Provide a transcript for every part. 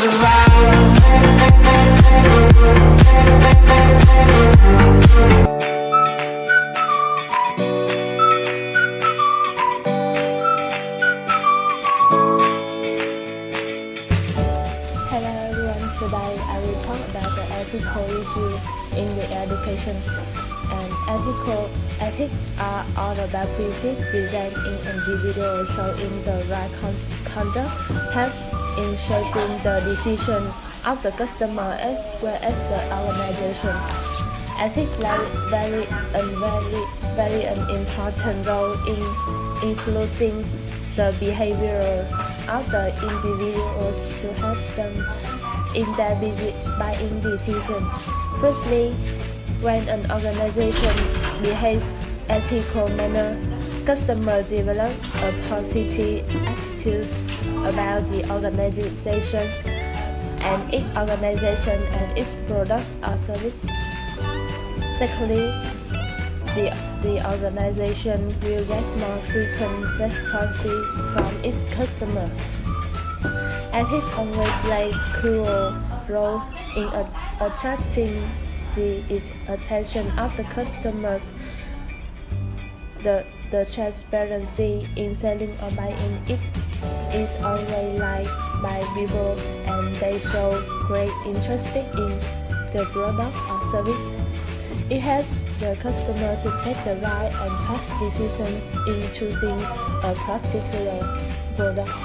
Hello everyone, today I will talk about the ethical issue in the education. And ethics are all about principles designed in individuals showing the right conduct, helps in shaping the decision of the customer as well as the organization. Ethics play very an important role in influencing the behavior of the individuals to help them in their buying decision. Firstly, when an organization behaves ethical manner, customers develop a positive attitude about the organization and its organization and its products or service. Secondly, the organization will get more frequent responses from its customer. Ethics always play a crucial role in attracting its attention of the customers. The transparency in selling or buying it is always liked by people and they show great interest in the product or service. It helps the customer to take the right and fast decision in choosing a particular product. To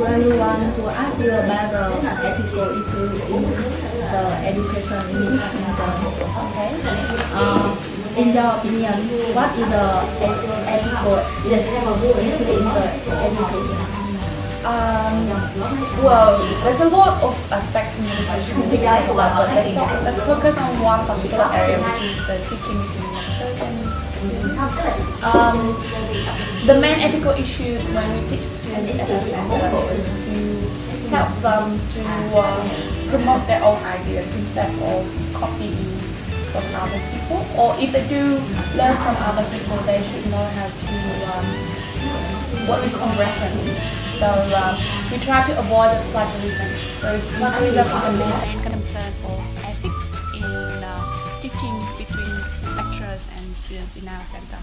everyone to ask you about the ethical issue in the education in okay. In your opinion, what is the ethical issue in the education? Well, there's a lot of aspects in education, but let's focus on one particular area, which is the teaching between lectures and students. The main ethical issues when we teach students at our center is to help them to promote their own ideas instead of copying from other people, or if they do learn from other people, they should know how to what we call reference. So we try to avoid the plagiarism. So plagiarism is a main concern of ethics in teaching between lecturers and students in our center.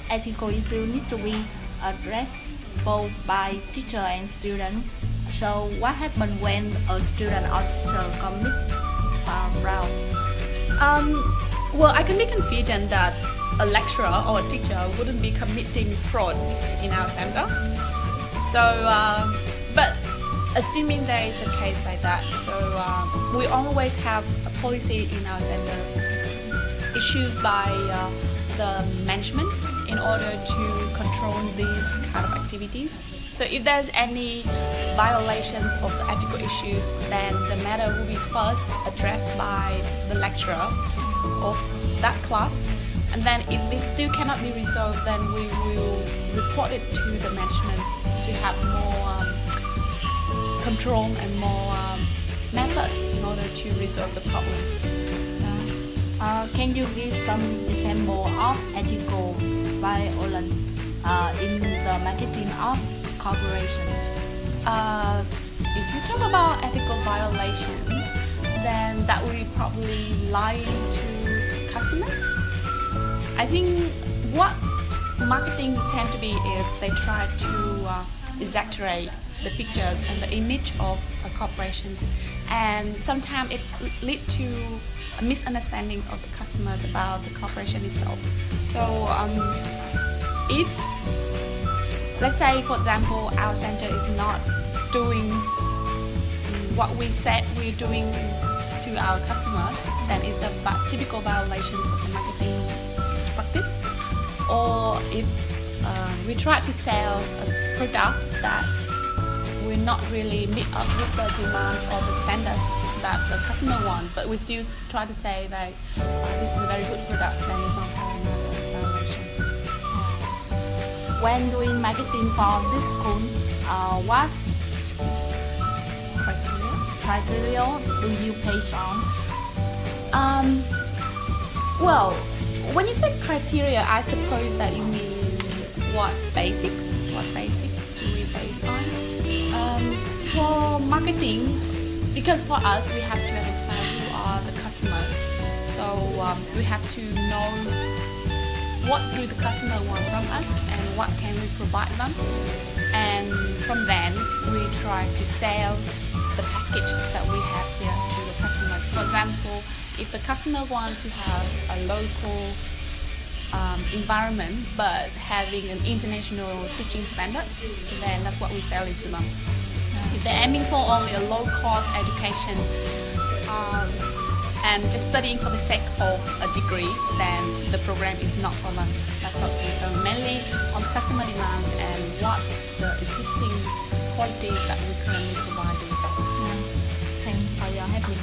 Ethical issue need to be addressed both by teacher and student. So what happens when a student or teacher commit fraud? Well, I can be confident that a lecturer or a teacher wouldn't be committing fraud in our center. So, but assuming there is a case like that, so we always have a policy in our center issued by the management in order to control these kind of activities. So if there's any violations of the ethical issues, then the matter will be first addressed by the lecturer of that class. And then if it still cannot be resolved, then we will report it to the management to have more control and more methods in order to resolve the problem. Can you give some example of ethical violence in the marketing of corporation? If you talk about ethical violations, then that will probably lie to customers. I think what marketing tend to be is they try to exaggerate the pictures and the image of corporations, and sometimes it leads to a misunderstanding of the customers about the corporation itself. So if, let's say for example, our center is not doing what we said we're doing to our customers, then it's a typical violation of the marketing practice. Or if we try to sell a product that will not really meet up with the demands or the standards that the customer wants, but we still try to say that this is a very good product, then it's also another violations. When doing marketing for this school, what criteria do you base on? Well, when you say criteria, I suppose that you mean what basics? What basic? we base on. For marketing, because for us we have to identify who are the customers. So we have to know what do the customer want from us and what can we provide them. And from then we try to sell the package that we have here to the customers. For example, if the customer wants to have a local environment but having an international teaching standards, then that's what we sell it to them. If they're aiming for only a low-cost education and just studying for the sake of a degree, then the program is not for them. That's what we sell mainly on customer demands and what the existing qualities that we currently providing. Thanks for your helping.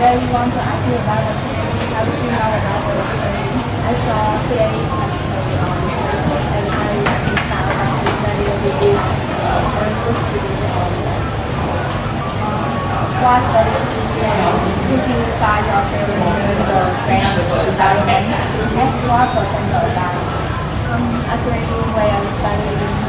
Today we want to ask you about the city. How do you know about the city? I saw today on Facebook and I found out that it will be very good to why study could you find yourself in the same environment? Ask what percent of that. Actually, where I'm studying